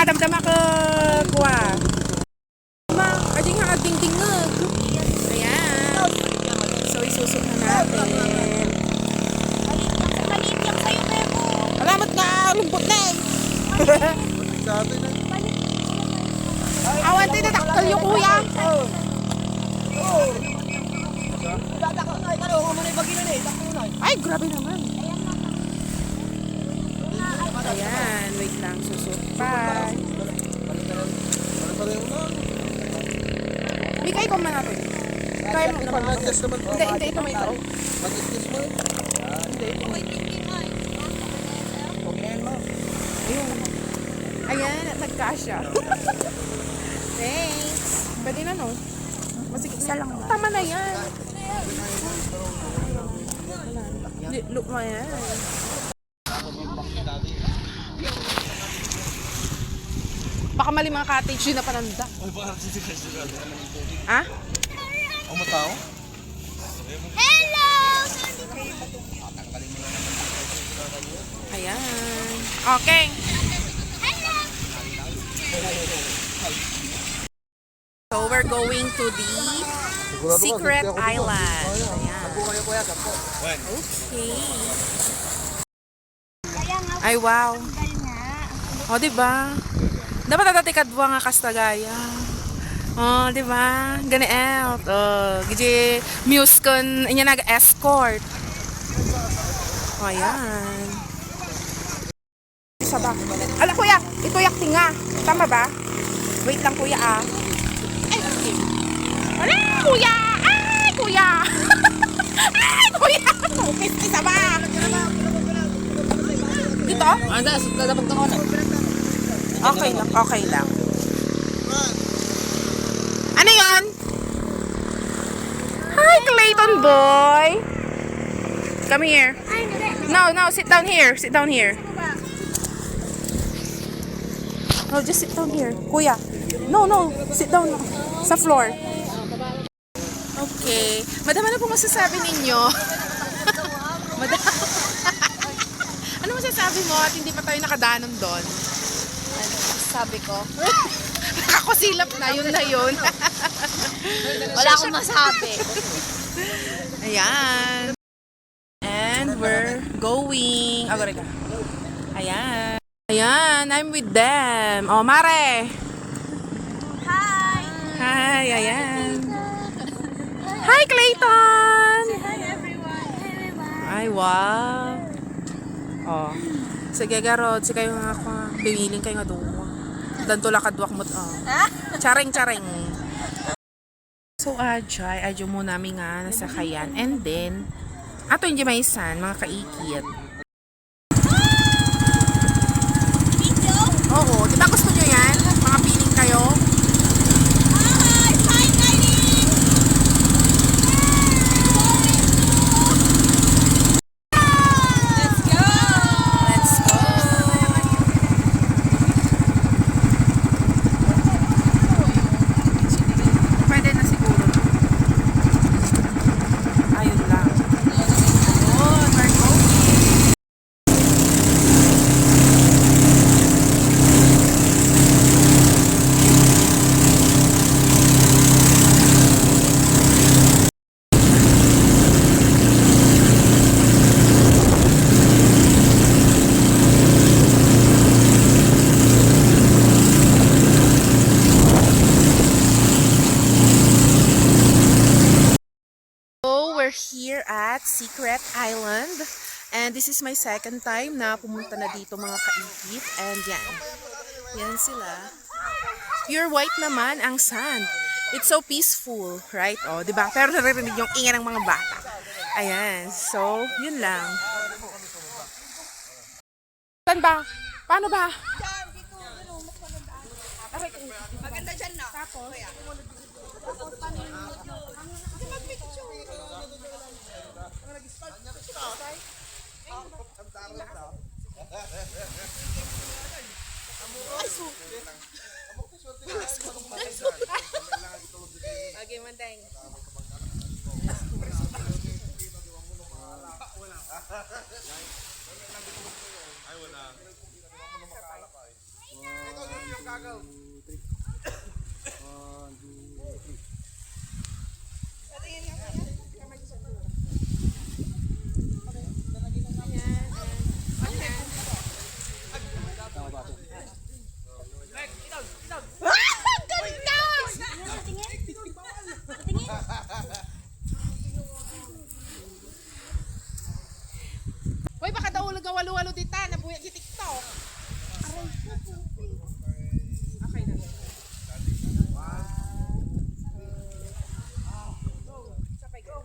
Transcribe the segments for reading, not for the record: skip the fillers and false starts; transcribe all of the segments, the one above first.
makadamdama ka kuha. Ma, ading nga ding-ding nga. Ayan. So, isusok na natin. Maliit lang sa'yo, Bebo. Alamat nga, lumpot na eh. Awan tayo nataktal yung kuya. Ay, grabe naman. Ayan, wait lang, susot pa. Bigay ko man natin. Kaya mo ito. Hindi, ito may ito. Ayun. Ayan, nagkasya. Thanks. Pwede na, no? Masig isa lang. Tama na yan. Look mo yan. Baka mali mga cottage yun na pananda. Ha? Ang matao? Hello! Ayan. Okay. So we're going to the Secret Island. Ayan. Okay. Ay, wow. O, diba? Dapat natatikadwa nga kastagaya. O, diba? Gani out. O, giji muse kon inya nag-escort. O, ayan. Isa ba? Ala, kuya, ito yakti nga. Tama ba? Wait lang, kuya, ah. Ay, okay. Ala, kuya! Ay, kuya! Ay, kuya! Isa ba? Dito? Anda, dapat ka na. Okay lang, okay lang. Ano yon? Hi, Clayton boy! Come here. No, no, sit down here. Sit down here. No, just sit down here. Kuya. No, no. Sit down sa floor. Okay. Madam, ano po masasabi ninyo? Madam. Ano masasabi mo at hindi pa tayo nakadanon doon? Ano, sabi ko? Nakakusilap na, yun na yun. Wala akong masabi. Ayan. And we're going. Agora ka. Ayan. Ayan, I'm with them. Oh, Mare. Hi! Hi, ayan. Hi, Clayton. Hi, everyone! Ay, wow. Oh. Sige, Garod. Sige kayo nga ako. Biwiling kayo nga doon. Danto lakadwak mo. Oh. Charing, charing. So, ajay. Adyo mo namin nga nasakayan. And then, ato yung jimaysan, mga kaikit. Oo, di ba gusto nyo yan? Mga piling kayo? Hi! Finally! Let's go! Let's go! Pwede na siguro. Ayun lang. Oh, we're going. So, we're here at Secret Island. And this is my second time na pumunta na dito mga kaikit. And yan. Yan sila. Pure white naman ang sand. It's so peaceful, right? Oh, di ba? Pero naririnig yung ingay ng mga bata. Ayan. So, yun lang. Saan ba? Paano ba? Maganda dyan na. Tapos? Okay, Manteng. Ay, wala. Uy, baka daw ulag walo-walo dita, nabuya di TikTok. Okay na. Sabay go.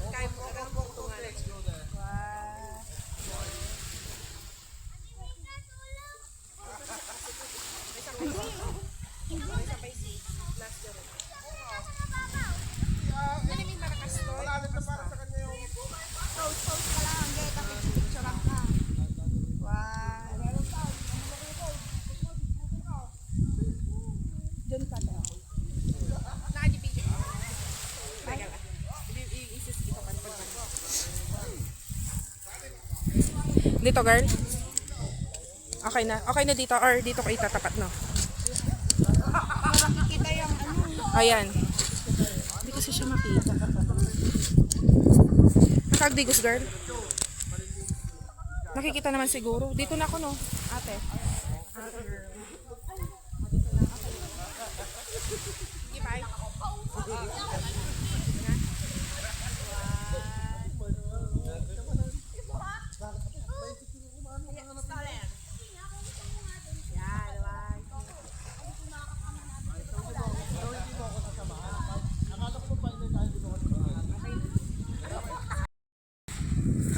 Kaya mo ka po tungan. Dito, girl. Okay na. Okay na dito or dito ko itatapat, no? Makikita yung ano. Ayan. Hindi kasi siya makita. Nakagdigos, girl. Nakikita naman siguro. Dito na ako, no? Ate. Sige, bye.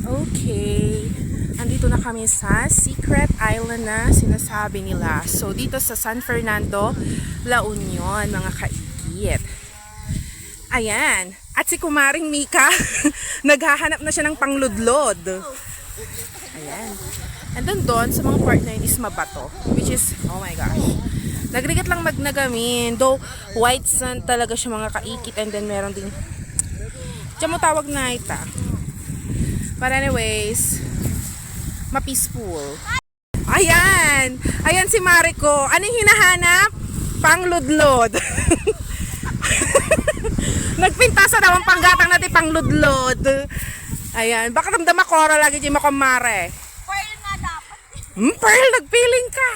Okay. Andito na kami sa secret island na sinasabi nila. So, dito sa San Fernando, La Union, mga kaikit. Ayan. At si Kumaring Mika, naghahanap na siya ng pangludlod. Ayan. And doon sa mga part na yun is mabato. Which is, oh my gosh. Nagrigat lang magnagamin. Though, white sand talaga siya mga kaikit. And then meron din, diyan mo tawag na ita. But anyways, ma-peaceful. Ayan! Ayan si Mariko. Anong hinahanap? Pangludlod. Nagpinta sa daw ang panggatang natin pangludlod. Ayan. Baka ramdama Cora lagi di makamare. Pearl nga dapat. Pearl, nagpiling ka.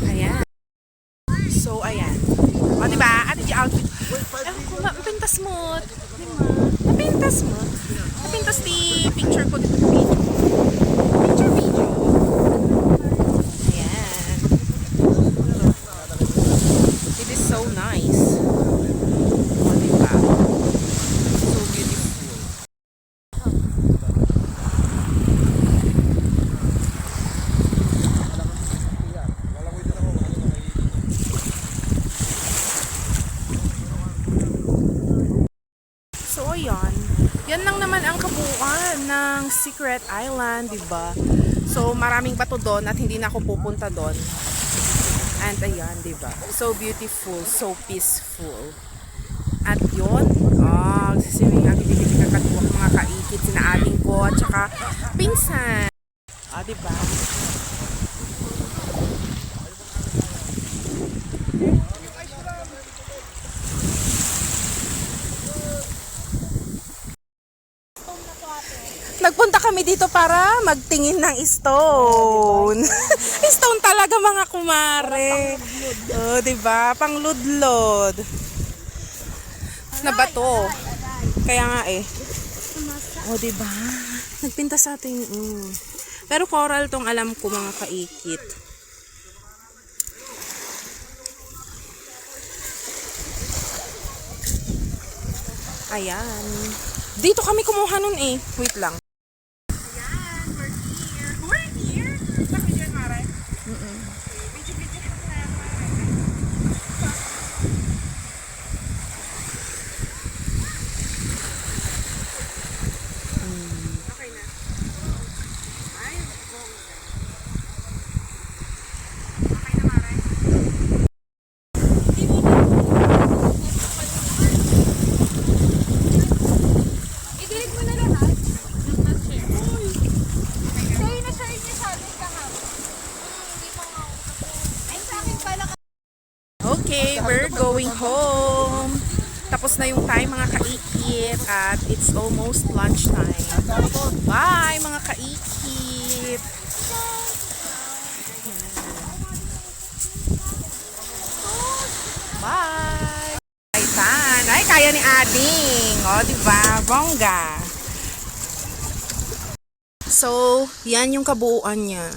Ayan. So, ayan. O, diba? Ate di outfit. Ewan ko, mapintas mo. Diba? Napintas mo. Napintas di picture ko dito. Picture video. Ayan. It is so nice. O, diba? So beautiful. So, ayan. Yan lang naman ang kabuuan ng Secret Island, diba? So, maraming bato doon at hindi na ako pupunta doon. And ayan, diba? So beautiful, so peaceful. At yun, sisiwing ang hindi kakatuwak mga kaikit, sina aling ko at saka pinsan. Diba? Nagpunta kami dito para magtingin ng stone. Stone talaga mga kumare. Oh, 'di ba? Pangludlod. Na bato. Kaya nga eh. Oh, 'di ba? Nagpinta sa atin. Pero coral tong alam ko mga kaikit. Ayan. Dito kami kumuha nun eh. Wait lang. going home. Tapos na yung time mga kaikit at it's almost lunchtime. Bye mga kaikit! Bye! Kaitan! Ay, kaya ni Ading! O, diba? Bongga! So, yan yung kabuuan niya.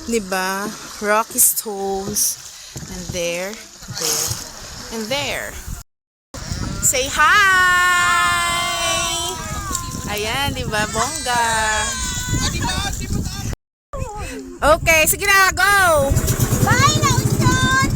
Diba? Rocky stones. And there, and there. Say hi! Ayan, di ba? Bongga. Okay, sige na, go! Bye na, Uchot!